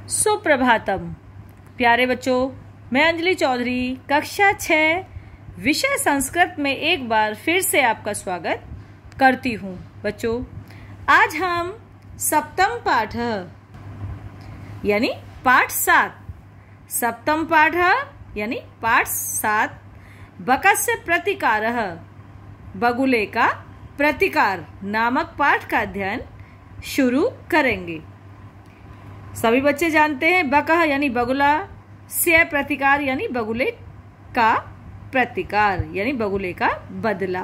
सुप्रभातम। प्यारे बच्चों, मैं अंजलि चौधरी कक्षा 6 विषय संस्कृत में एक बार फिर से आपका स्वागत करती हूँ। बच्चों, आज हम सप्तम पाठ यानी पाठ 7 सप्तम पाठ यानी पाठ 7 बकस्य प्रतिकारः बगुले का प्रतिकार नामक पाठ का अध्ययन शुरू करेंगे। सभी बच्चे जानते हैं बकह यानी बगुला, से प्रतिकार यानी बगुले का प्रतिकार यानी बगुले का बदला।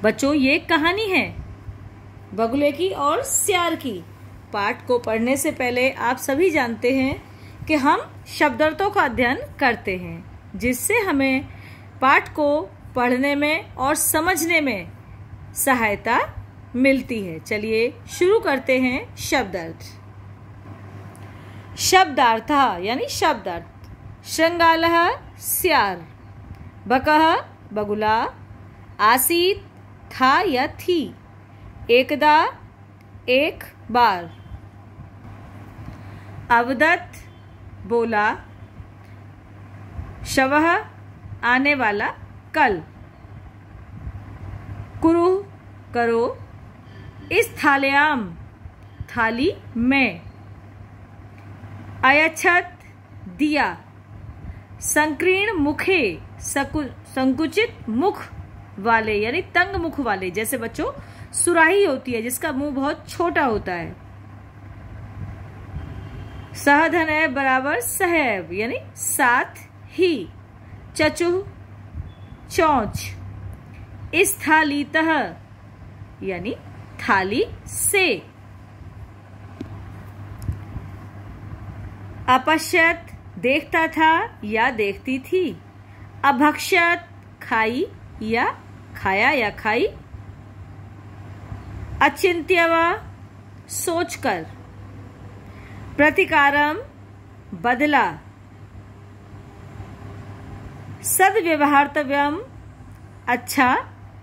बच्चों, ये एक कहानी है बगुले की और सियार की। पाठ को पढ़ने से पहले आप सभी जानते हैं कि हम शब्दार्थों का अध्ययन करते हैं, जिससे हमें पाठ को पढ़ने में और समझने में सहायता मिलती है। चलिए शुरू करते हैं शब्दार्थ। शब्दार्थ यानी शब्दार्थ। श्रृंगालः सियार, बकः बगुला, आसीत था या थी, एकदा एक बार, अवदत् बोला, शवः आने वाला कल, कुरु करो, इस थाल्याम थाली में, अयच्छत दिया, संकीर्ण मुखे संकुचित मुख वाले यानी तंग मुख वाले, जैसे बच्चों सुराही होती है जिसका मुंह बहुत छोटा होता है। सहधनय बराबर सहैव यानी साथ ही, चचुः चौंच, इस थालीतः यानी थाली से, अपश्यत देखता था या देखती थी, अभक्ष्यत खाई या खाया या खाई, अचिंत्यव सोचकर, प्रतिकारम बदला, सद्व्यवहार्तव्यम अच्छा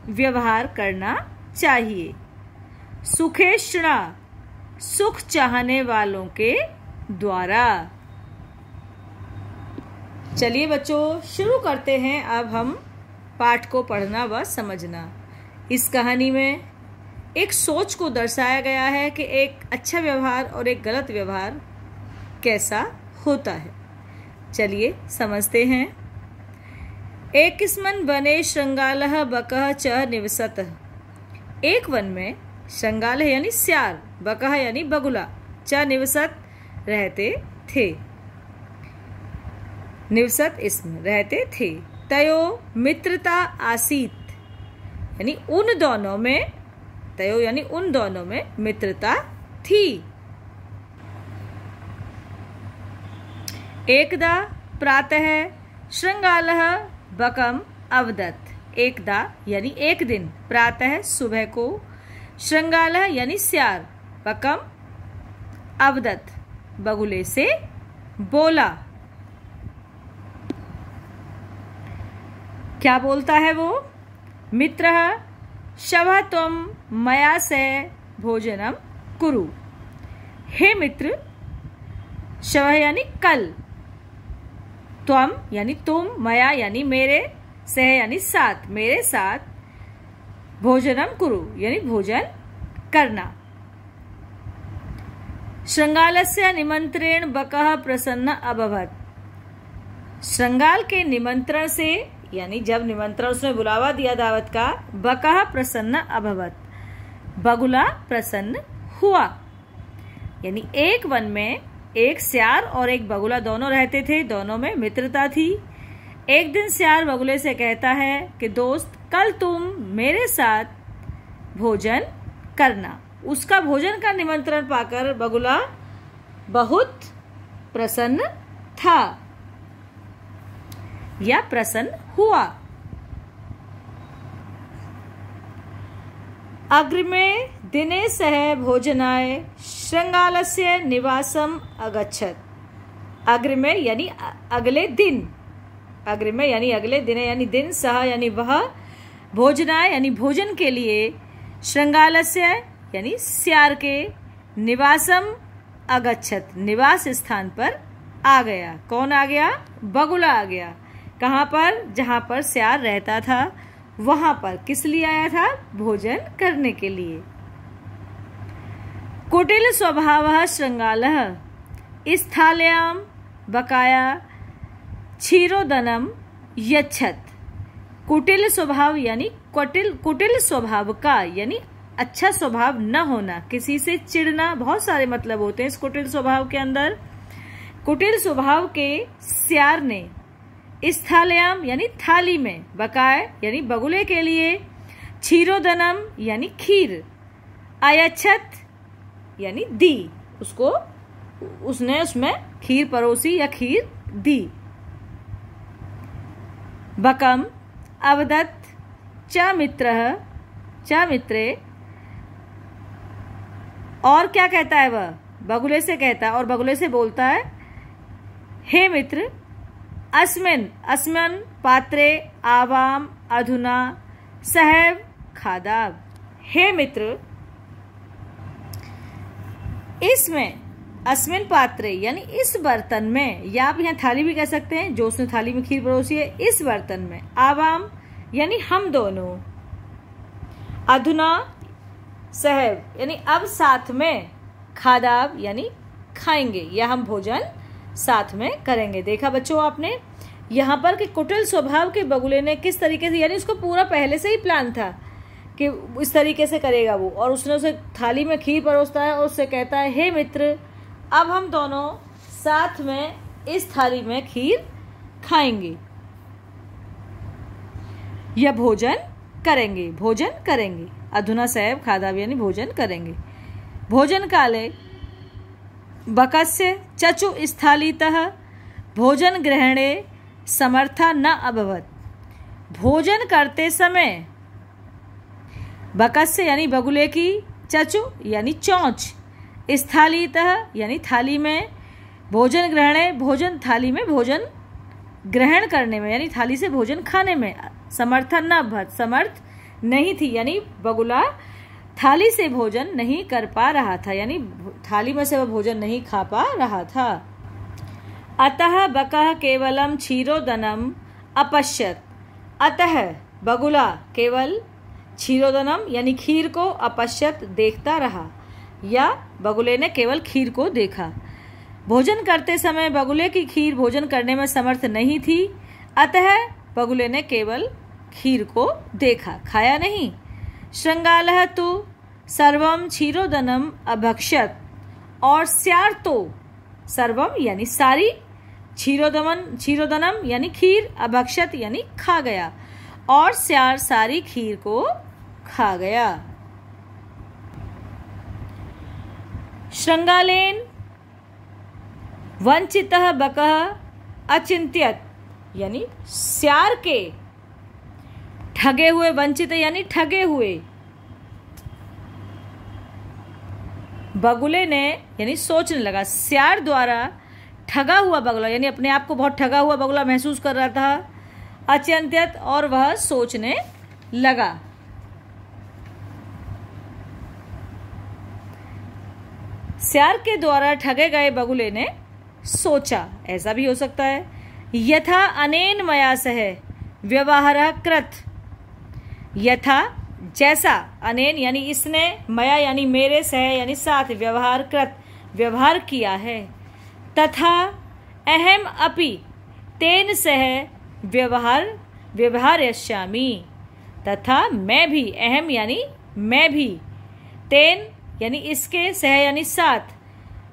व्यवहार करना चाहिए, सुखेष्णा सुख चाहने वालों के द्वारा। चलिए बच्चों, शुरू करते हैं अब हम पाठ को पढ़ना व समझना। इस कहानी में एक सोच को दर्शाया गया है कि एक अच्छा व्यवहार और एक गलत व्यवहार कैसा होता है। चलिए समझते हैं। एकस्मिन् वने श्रृंगालः बकः च निवसतः। एक वन में श्रृंगालः यानी सियार, बकः यानी बगुला, च निवसत रहते थे, निवसत इसमें रहते थे। तयो मित्रता आसीत यानी उन दोनों में, तयो यानी उन दोनों में मित्रता थी। एकदा प्रातः श्रृंगालः बकम अवदत्। एकदा यानी एक दिन, प्रातः सुबह को, श्रृंगालः यानी सियार, बकम अवदत् बगुले से बोला। क्या बोलता है वो? मित्रः शवः त्वं मया से भोजनम कुरु। हे मित्र, शवः यानी कल, त्वं यानी तुम, मया यानी मेरे, सह यानी साथ, मेरे साथ, भोजनम कुरु यानी भोजन करना। श्रृंगालस्य निमंत्रेण बकः प्रसन्न अभवत्। श्रृंगाल के निमंत्रण से यानी जब निमंत्रण उसने बुलावा दिया दावत का, बकः प्रसन्न अभवत् बगुला प्रसन्न हुआ। यानी एक वन में एक सियार और एक बगुला दोनों रहते थे, दोनों में मित्रता थी। एक दिन सियार बगुले से कहता है कि दोस्त, कल तुम मेरे साथ भोजन करना। उसका भोजन का निमंत्रण पाकर बगुला बहुत प्रसन्न था या प्रसन्न हुआ। अग्रिमे दिने सह भोजनाय श्रृंगालस्य निवासम अगच्छत्। अग्रिमे यानी अगले दिन, अग्रिमे यानी अगले दिन यानी दिन, सह यानी वह, भोजनाय यानी भोजन के लिए, श्रृंगालस्य यानी सियार के, निवासम अगच्छत, निवास स्थान पर आ गया। कौन आ गया? बगुला आ गया। कहाँ पर? जहाँ पर स्यार रहता था वहां पर। किस लिए आया था? भोजन करने के लिए। कुटिल स्वभावः श्रृंगालः स्थाल्याम बकाया क्षीरोदनम यच्छत। कुटिल स्वभाव यानी कुटिल स्वभाव का यानी अच्छा स्वभाव न होना, किसी से चिढ़ना, बहुत सारे मतलब होते हैं इस कुटिल स्वभाव के अंदर। कुटिल स्वभाव के स्यार ने स्थाल्याम यानी थाली में, बकाय यानी बगुले के लिए, क्षीरोदनम यानी खीर, अयच्छत यानी दी, उसको उसने उसमें खीर परोसी या खीर दी। बकम अवदत् च मित्रः च मित्रे, और क्या कहता है वह? बगुले से कहता है और बगुले से बोलता है, हे मित्र, अस्मिन् अस्मन् पात्रे आवाम अधुना सहैव खादाब। हे मित्र, इसमें, अस्मिन् पात्रे यानी इस बर्तन में, या आप यहाँ थाली भी कह सकते हैं, जो उसने थाली में खीर परोसी है, इस बर्तन में, आवाम यानी हम दोनों, अधुना सहैव यानी अब साथ में, खादाब यानी खाएंगे या हम भोजन साथ में करेंगे। देखा बच्चों आपने यहाँ पर कि कुटिल स्वभाव के बगुले ने किस तरीके से, यानी उसको पूरा पहले से ही प्लान था कि इस तरीके से करेगा वो, और उसने उसे थाली में खीर परोसता है और उससे कहता है, हे मित्र, अब हम दोनों साथ में इस थाली में खीर खाएंगे या भोजन करेंगे, भोजन करेंगे। अधुना सहैव खादाब यानी भोजन करेंगे। भोजन काले बकस्य चचु स्थालीतः भोजन ग्रहणे समर्था न अभवत। भोजन करते समय बकस्य यानी बगुले की, चचु यानी चोंच, स्थालीतः यानी थाली में, भोजन ग्रहणे भोजन थाली में भोजन ग्रहण करने में यानी थाली से भोजन खाने में, समर्था न अभवत समर्थ नहीं थी, यानी बगुला थाली से भोजन नहीं कर पा रहा था, यानी थाली में से वह भोजन नहीं खा पा रहा था। अतः बकः केवलम क्षीरोदनम अपश्यत। अतः बगुला केवल क्षीरोदनम यानी खीर को, अपश्यत देखता रहा, या बगुले ने केवल खीर को देखा। भोजन करते समय बगुले की खीर भोजन करने में समर्थ नहीं थी, अतः बगुले ने केवल खीर को देखा, खाया नहीं। श्रृंगालः तु सर्वम क्षीरोदनम अभक्षत, और स्यार तो सर्वम यानी सारी, क्षीरोदनम यानी खीर, अभक्षत यानी खा गया, और स्यार सारी खीर को खा गया। श्रृंगालेन वंचितः बकः अचिंत्यत, यानी स्यार के ठगे हुए, वंचित यानी ठगे हुए, बगुले ने यानी सोचने लगा, स्यार द्वारा ठगा हुआ बगुला यानी अपने आप को बहुत ठगा हुआ बगुला महसूस कर रहा था, अचिंत्यत और वह सोचने लगा। स्यार के द्वारा ठगे गए बगुले ने सोचा, ऐसा भी हो सकता है, यथा अनेन मया सह व्यवहारः कृत, यथा जैसा, अनेन यानी इसने, मया यानी मेरे, सह यानी साथ, व्यवहार कृत व्यवहार किया है, तथा अहम अपि तेन सह व्यवहारयिष्यामि, तथा मैं भी, अहम यानी मैं भी, तेन यानी इसके, सह यानी साथ,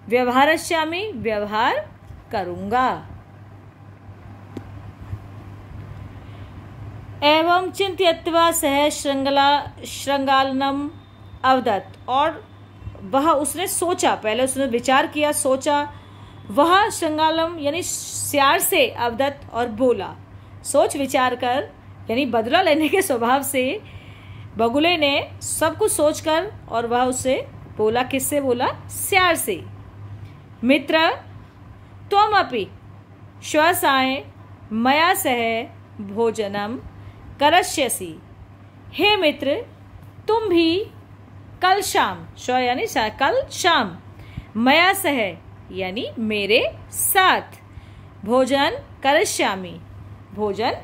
व्यवहारयिष्यामि व्यवहार करूंगा। एवं चिंत्यत्वा सह श्रृंगालनम अवदत्, और वह उसने सोचा, पहले उसने विचार किया, सोचा, वह श्रृंगालम यानी स्यार से अवदत् और बोला। सोच विचार कर यानी बदला लेने के स्वभाव से बगुले ने सब कुछ सोचकर और वह उससे बोला, किससे बोला? स्यार से। मित्र त्वम अपि श्वसाय मया सह भोजनम करष्यसि। हे मित्र, तुम भी कल शाम, श्व यानी कल शाम, मया सह यानी मेरे साथ, भोजन करिष्यामि भोजन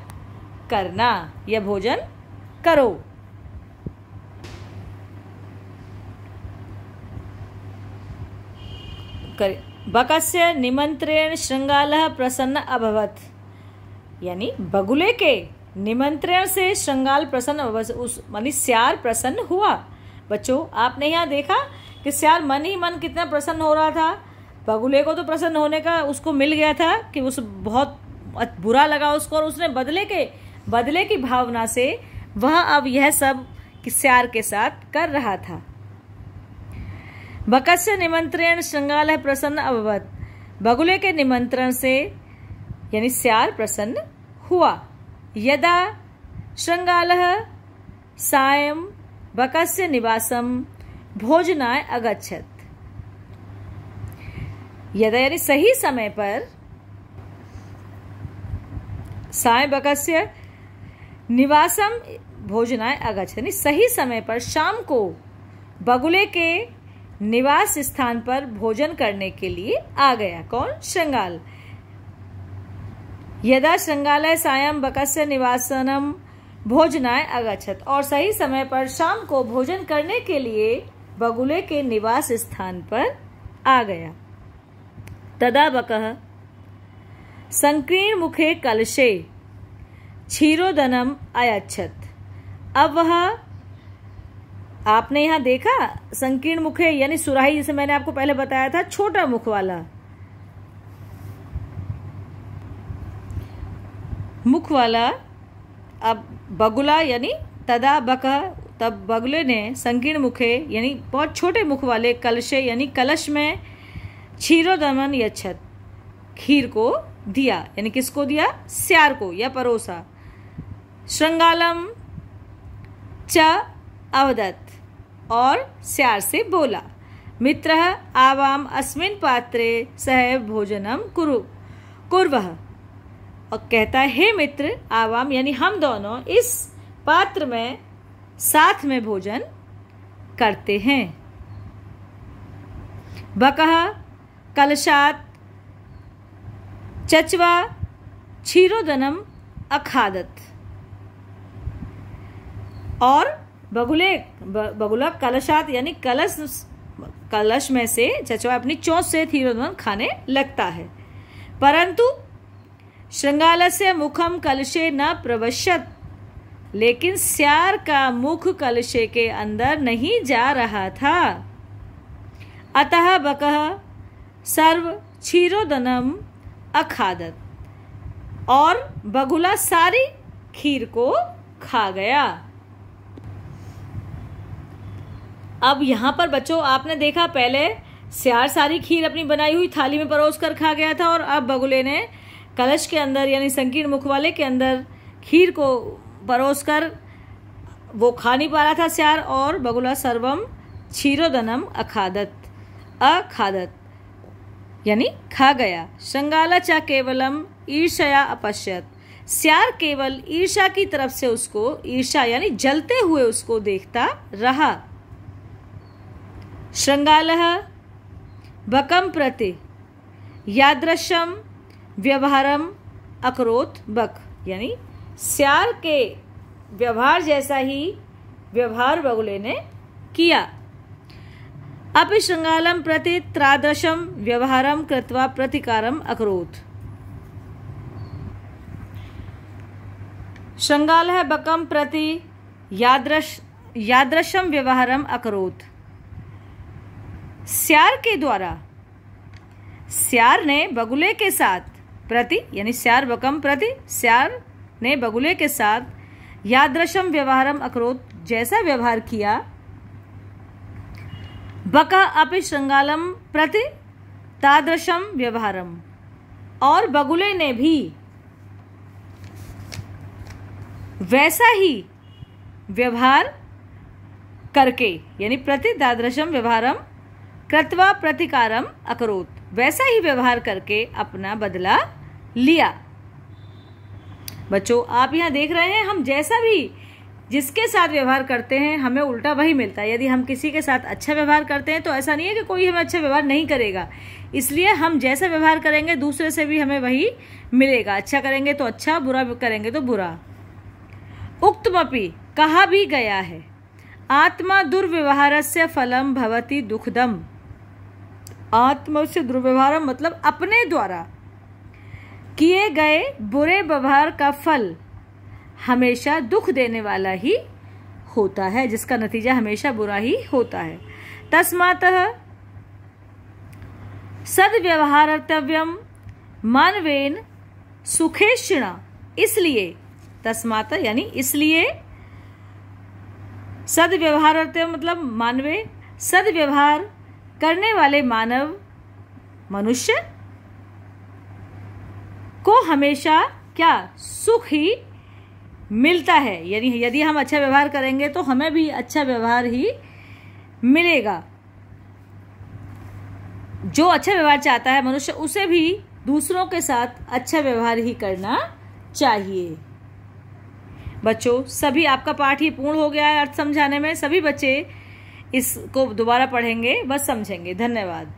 करना या भोजन करो। बकस्य निमंत्रेण श्रृंगालः प्रसन्न अभवत् यानी बगुले के निमंत्रण से श्रृंगाल प्रसन्न, उस मानी श्यार प्रसन्न हुआ। बच्चों आपने यहाँ देखा कि श्यार मन ही मन कितना प्रसन्न हो रहा था। बगुले को तो प्रसन्न होने का उसको मिल गया था कि उस बहुत बुरा लगा उसको, और उसने बदले की भावना से वह अब यह सब श्यार के साथ कर रहा था। बकस्य निमंत्रण श्रृंगालः प्रसन्न अभवत्, बगुले के निमंत्रण से यानी श्यार प्रसन्न हुआ। यदा श्रृंगालः सायं बकस्य निवासं भोजनाय अगच्छत्, यदा यानी सही समय पर, सायं बकस्य निवासम भोजनाय अगच्छत् यानी सही समय पर शाम को बगुले के निवास स्थान पर भोजन करने के लिए आ गया। कौन? श्रृंगाल। यदा श्रृंगालः सायं बकस्य निवासनम भोजनाय अगच्छत्, और सही समय पर शाम को भोजन करने के लिए बगुले के निवास स्थान पर आ गया। तदा बकः संकीर्ण मुखे कलशे क्षीरोदनम अयच्छत्, अब वह आपने यहाँ देखा संकीर्ण मुखे यानी सुराही, जिसे मैंने आपको पहले बताया था छोटा मुख वाला, अब बगुला यानी तदा बकः, तब बगुले ने संकीर्ण मुखे यानी बहुत छोटे मुख वाले कलशे यानी कलश में क्षीरोदमन यच्छत् खीर को दिया, यानी किसको दिया? श्यार को या परोसा। श्रृंगालम च अवदत्, और श्यार से बोला, मित्रः आवाम अस्मिन् पात्रे सह भोजनम कुर्वः, और कहता है हे मित्र, आवाम यानी हम दोनों इस पात्र में साथ में भोजन करते हैं। बकः कलशात चचवा क्षीरोदनम अखादत, और बगुला कलशात यानी कलश में से चचवा अपनी चोंच से क्षीरोदन खाने लगता है। परंतु श्रृंगालस्य मुखम कलशे न प्रवश्यत, लेकिन श्यार का मुख कलशे के अंदर नहीं जा रहा था। अतः बकः सर्व क्षीरोदनम अखादत, और बगुला सारी खीर को खा गया। अब यहाँ पर बच्चों आपने देखा पहले श्यार सारी खीर अपनी बनाई हुई थाली में परोस कर खा गया था, और अब बगुले ने कलश के अंदर यानी संकीर्ण मुख वाले के अंदर खीर को परोस कर वो खा नहीं पा रहा था श्यार, और बगुला सर्वम क्षीरोदनम अखादत यानी खा गया। श्रृंगाला च केवलम ईर्ष्या अपश्यत, श्यार केवल ईर्ष्या की तरफ से उसको, ईर्ष्या यानी जलते हुए उसको देखता रहा। श्रृंगालः बकम प्रति यादृशम व्यवहारम अकरोत, बक यानी श्यार के व्यवहार जैसा ही व्यवहार बगुले ने किया। अपि श्रृंगालम प्रति तादृशम व्यवहारम कृत्वा प्रतिकारम अकरोत्, श्रृंगालः बकम प्रति यादृशम व्यवहारम अकरोत्, श्यार के द्वारा श्यार ने बगुले के साथ प्रति यानी श्यार बकम प्रति, श्यार ने बगुले के साथ यादृशम व्यवहारम अकरोत् जैसा व्यवहार किया। बका अपि श्रृंगालम प्रति तादृशम व्यवहारम, और बगुले ने भी वैसा ही व्यवहार करके यानी प्रति तादृशम व्यवहारम कृत्वा प्रतिकारम अकरोत्, वैसा ही व्यवहार करके अपना बदला लिया। बच्चों आप यहाँ देख रहे हैं हम जैसा भी जिसके साथ व्यवहार करते हैं हमें उल्टा वही मिलता है। यदि हम किसी के साथ अच्छा व्यवहार करते हैं तो ऐसा नहीं है कि कोई हमें अच्छा व्यवहार नहीं करेगा, इसलिए हम जैसा व्यवहार करेंगे दूसरे से भी हमें वही मिलेगा। अच्छा करेंगे तो अच्छा, बुरा करेंगे तो बुरा। उक्तमपि कहा भी गया है, आत्मा दुर्व्यवहारस्य फलम भवति दुखदम। आत्मा से दुर्व्यवहार मतलब अपने द्वारा किए गए बुरे व्यवहार का फल हमेशा दुख देने वाला ही होता है, जिसका नतीजा हमेशा बुरा ही होता है। तस्मातः सद्व्यवहारतव्यम मानवेन सुखेक्षिणा। इसलिए तस्मात यानी इसलिए, सद्व्यवहारतव्यम मतलब मानवे, सद्व्यवहार करने वाले मानव मनुष्य को हमेशा क्या सुख ही मिलता है। यानी यदि हम अच्छा व्यवहार करेंगे तो हमें भी अच्छा व्यवहार ही मिलेगा। जो अच्छा व्यवहार चाहता है मनुष्य, उसे भी दूसरों के साथ अच्छा व्यवहार ही करना चाहिए। बच्चों, सभी आपका पाठ ही पूर्ण हो गया है अर्थ समझाने में। सभी बच्चे इसको दोबारा पढ़ेंगे, बस समझेंगे। धन्यवाद।